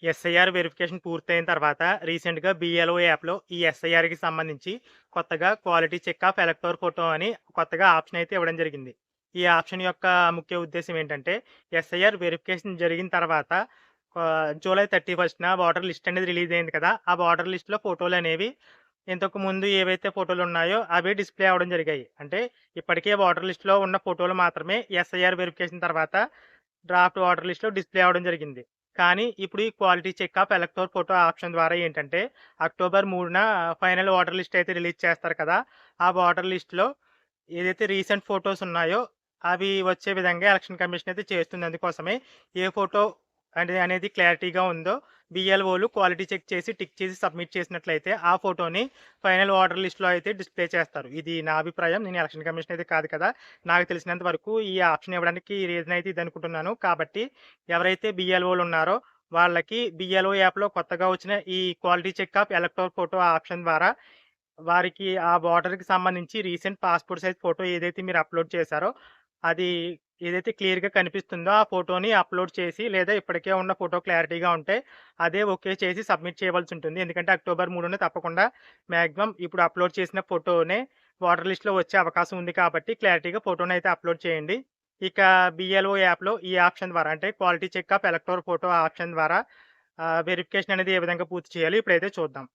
SIR verification పూర్తయిన తర్వాత రీసెంట్‌గా బిఎల్ఓ యాప్‌లో ఈ ఎస్ఐఆర్‌కి సంబంధించి కొత్తగా quality check of elector photo అని కొత్తగా ఆప్షన్ అయితే ఇవ్వడం జరిగింది. ఈ ఆప్షన్ యొక్క ముఖ్య ఉద్దేశ్యం ఏంటంటే ఎస్ఐఆర్ వెరిఫికేషన్ జరిగిన తర్వాత జూలై 31న ఓటర్ లిస్ట్ అనేది రిలీజ్ అయింది కదా! ఆ ఓటర్ లిస్ట్‌లో ఫోటోలనేవి ఇంతకు ముందు ఏవైతే ఫోటోలున్నాయో అవే డిస్‌ప్లే అవ్వడం జరిగాయి. అంటే ఇప్పటికే ఓటర్ లిస్ట్‌లో ఉన్న ఫోటోలు మాత్రమే ఎస్ఐఆర్ వెరిఫికేషన్ తర్వాత డ్రాఫ్ట్ ఓటర్ లిస్ట్‌లో డిస్‌ప్లే అవ్వడం జరిగింది. కానీ ఇప్పుడు ఈ quality check of elector photo option ద్వారా ఏంటంటే అక్టోబర్ 3న ఫైనల్ ఓటర్ లిస్ట్ అయితే రిలీజ్ చేస్తారు కదా! ఆ ఓటర్ లిస్ట్‌లో ఏదైతే రీసెంట్ ఫోటోస్ ఉన్నాయో అవి వచ్చే విధంగా ఎలక్షన్ కమిషన్ అయితే చేస్తుంది. అందుకోసమే ఏ ఫోటో అనేది క్లారిటీగా ఉందో బిఎల్ఓలు క్వాలిటీ చెక్ చేసి టిక్ చేసి సబ్మిట్ చేసినట్లయితే ఆ ఫోటోని ఫైనల్ ఓటర్ లిస్ట్‌లో అయితే డిస్‌ప్లే చేస్తారు. ఇది నా అభిప్రాయం. నేను ఎలక్షన్ కమిషన్ అయితే కాదు కదా! నాకు తెలిసినంత వరకు ఈ ఆప్షన్ ఇవ్వడానికి రీజన్ అయితే ఇదనుకుంటున్నాను. కాబట్టి ఎవరైతే బిఎల్ఓలు ఉన్నారో వాళ్ళకి బిఎల్ఓ యాప్‌లో కొత్తగా వచ్చిన ఈ quality check of elector photo option ద్వారా వారికి ఆ ఓటర్‌కి సంబంధించి రీసెంట్ పాస్‌పోర్ట్ సైజ్ ఫోటో ఏదైతే మీరు అప్‌లోడ్ చేశారో అది ఏదైతే క్లియర్‌గా కనిపిస్తుందో ఆ ఫోటోని అప్‌లోడ్ చేసి లేదా ఇప్పటికే ఉన్న ఫోటో క్లారిటీగా ఉంటే అదే ఓకే చేసి సబ్మిట్ చేయవలసుంటుంది. ఎందుకంటే అక్టోబర్ 3న తప్పకుండా మాక్సిమం ఇప్పుడు అప్‌లోడ్ చేసిన ఫోటోనే ఓటర్ లిస్ట్‌లో వచ్చే అవకాశం ఉంది కాబట్టి క్లారిటీగా ఫోటోనైతే అప్‌లోడ్ చేయండి. ఇక బిఎల్ఓ యాప్‌లో ఈ ఆప్షన్ ద్వారా అంటే quality check of elector photo option ద్వారా వెరిఫికేషన్ అనేది ఏ విధంగా పూర్తి చేయాలో ఇప్పుడైతే చూద్దాం.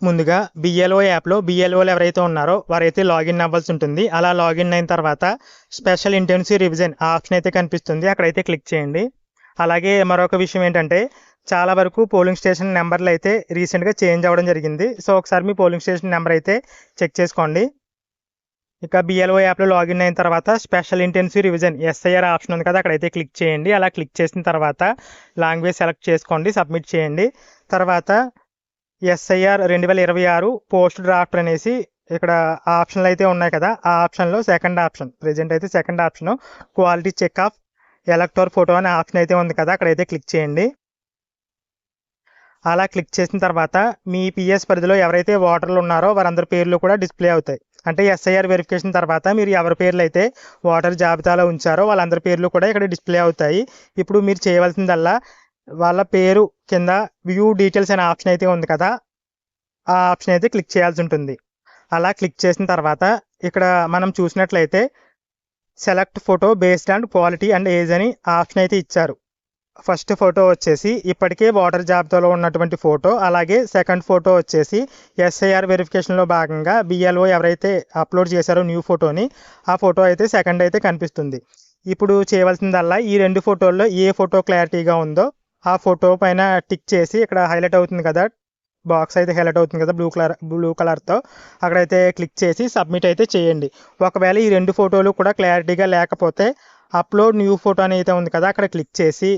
ముందుగా బిఎల్ఓ యాప్‌లో బిఎల్ఓలు ఎవరైతే ఉన్నారో వారైతే లాగిన్ అవ్వాల్సి ఉంటుంది. అలా లాగిన్ అయిన తర్వాత స్పెషల్ ఇంటెన్సివ్ రివిజన్ ఆ ఆప్షన్ అయితే కనిపిస్తుంది. అక్కడైతే క్లిక్ చేయండి. అలాగే మరొక విషయం ఏంటంటే చాలా వరకు పోలింగ్ స్టేషన్ నెంబర్‌లు అయితే రీసెంట్‌గా చేంజ్ అవ్వడం జరిగింది. సో, ఒకసారి మీ పోలింగ్ స్టేషన్ నెంబర్ అయితే చెక్ చేసుకోండి. ఇక బిఎల్ఓ యాప్‌లో లాగిన్ అయిన తర్వాత special intensive revision SIR option ఉంది కదా! అక్కడైతే క్లిక్ చేయండి. అలా క్లిక్ చేసిన తర్వాత లాంగ్వేజ్ సెలెక్ట్ చేసుకోండి. సబ్మిట్ చేయండి. తర్వాత ఎస్ఐఆర్ 2026 పోస్ట్ డ్రాఫ్ట్ అనేసి ఇక్కడ ఆప్షన్లు అయితే ఉన్నాయి కదా! ఆ ఆప్షన్‌లో సెకండ్ ఆప్షన్ ప్రెజెంట్ అయితే second option quality check of elector photo అనే ఆప్షన్ అయితే ఉంది కదా! అక్కడైతే క్లిక్ చేయండి. అలా క్లిక్ చేసిన తర్వాత మీ పిఎస్ పరిధిలో ఎవరైతే ఓటర్లు ఉన్నారో వారందరి పేర్లు కూడా డిస్‌ప్లే అవుతాయి. అంటే ఎస్ఐఆర్ వెరిఫికేషన్ తర్వాత మీరు ఎవరి పేర్లైతే ఓటర్ జాబితాలో ఉంచారో వాళ్ళందరి పేర్లు కూడా ఇక్కడ డిస్‌ప్లే అవుతాయి. ఇప్పుడు మీరు చేయవలసిందల్లా వాళ్ళ పేరు కింద వ్యూ డీటెయిల్స్ అనే ఆప్షన్ అయితే ఉంది కదా! ఆ ఆప్షన్ అయితే క్లిక్ చేయాల్సి ఉంటుంది. అలా క్లిక్ చేసిన తర్వాత ఇక్కడ మనం చూసినట్లయితే select photo based on quality and age అని ఆప్షన్ అయితే ఇచ్చారు. ఫస్ట్ ఫోటో వచ్చేసి ఇప్పటికే ఓటర్ జాబితాలో ఉన్నటువంటి ఫోటో. అలాగే సెకండ్ ఫోటో వచ్చేసి ఎస్ఐఆర్ వెరిఫికేషన్‌లో భాగంగా బిఎల్ఓ ఎవరైతే అప్‌లోడ్ చేశారో న్యూ ఫోటోని ఆ ఫోటో అయితే సెకండ్ అయితే కనిపిస్తుంది. ఇప్పుడు చేయవలసిందల్లా ఈ 2 ఫోటోల్లో ఏ ఫోటో క్లారిటీగా ఉందో ఆ ఫోటో పైన టిక్ చేసి ఇక్కడ హైలైట్ అవుతుంది కదా! బాక్స్ అయితే హైలైట్ అవుతుంది కదా! బ్లూ కలర్‌తో అక్కడైతే క్లిక్ చేసి సబ్మిట్ అయితే చేయండి. ఒకవేళ ఈ 2 ఫోటోలు కూడా క్లారిటీగా లేకపోతే అప్‌లోడ్ న్యూ ఫోటో అని అయితే ఉంది కదా! అక్కడ క్లిక్ చేసి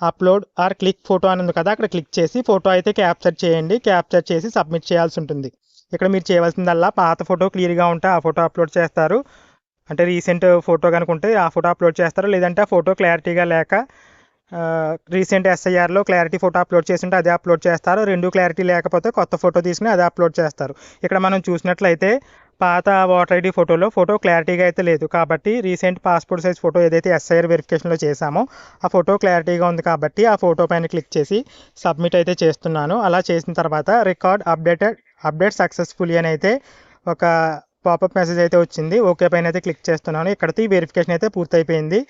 అప్‌లోడ్ ఆర్ క్లిక్ ఫోటో అని ఉంది కదా! అక్కడ క్లిక్ చేసి ఫోటో అయితే క్యాప్చర్ చేయండి. క్యాప్చర్ చేసి సబ్మిట్ చేయాల్సి ఉంటుంది. ఇక్కడ మీరు చేయవలసిందల్లా పాత ఫోటో క్లియర్‌గా ఉంటే ఆ ఫోటో అప్‌లోడ్ చేస్తారు. అంటే రీసెంట్ ఫోటో గనుక ఉంటే ఆ ఫోటో అప్‌లోడ్ చేస్తారు. లేదంటే ఆ ఫోటో క్లారిటీగా లేక రీసెంట్ ఎస్ఐఆర్‌లో క్లారిటీ ఫోటో అప్‌లోడ్ చేసుంటే అదే అప్‌లోడ్ చేస్తారు. 2 క్లారిటీ లేకపోతే కొత్త ఫోటో తీసుకొని అదే అప్‌లోడ్ చేస్తారు. ఇక్కడ మనం చూసినట్లయితే పాత ఓటర్ ఐడీ ఫోటో క్లారిటీగా అయితే లేదు. కాబట్టి రీసెంట్ పాస్‌పోర్ట్ సైజ్ ఫోటో ఏదైతే ఎస్ఐఆర్ వెరిఫికేషన్‌లో చేశామో ఆ ఫోటో క్లారిటీగా ఉంది కాబట్టి ఆ ఫోటో పైన క్లిక్ చేసి సబ్మిట్ అయితే చేస్తున్నాను. అలా చేసిన తర్వాత రికార్డ్ అప్డేట్ సక్సెస్‌ఫుల్లీ అని అయితే ఒక పాపప్ మెసేజ్ అయితే వచ్చింది. ఓకే పైన అయితే క్లిక్ చేస్తున్నాను. ఇక్కడితో ఈ వెరిఫికేషన్ అయితే పూర్తయిపోయింది.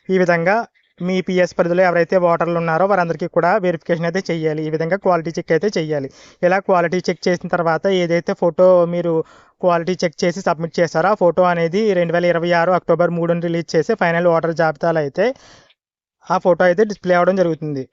ఈ విధంగా మీ పిఎస్ పరిధిలో ఎవరైతే ఓటర్లు ఉన్నారో వారందరికీ కూడా వెరిఫికేషన్ అయితే చేయాలి. ఈ విధంగా క్వాలిటీ చెక్ అయితే చేయాలి. ఇలా క్వాలిటీ చెక్ చేసిన తర్వాత ఏదైతే ఫోటో మీరు క్వాలిటీ చెక్ చేసి సబ్మిట్ చేశారో ఆ ఫోటో అనేది 2026 అక్టోబర్ 3న రిలీజ్ చేసి ఫైనల్ ఓటర్ జాబితాలో అయితే ఆ ఫోటో అయితే డిస్‌ప్లే అవ్వడం జరుగుతుంది.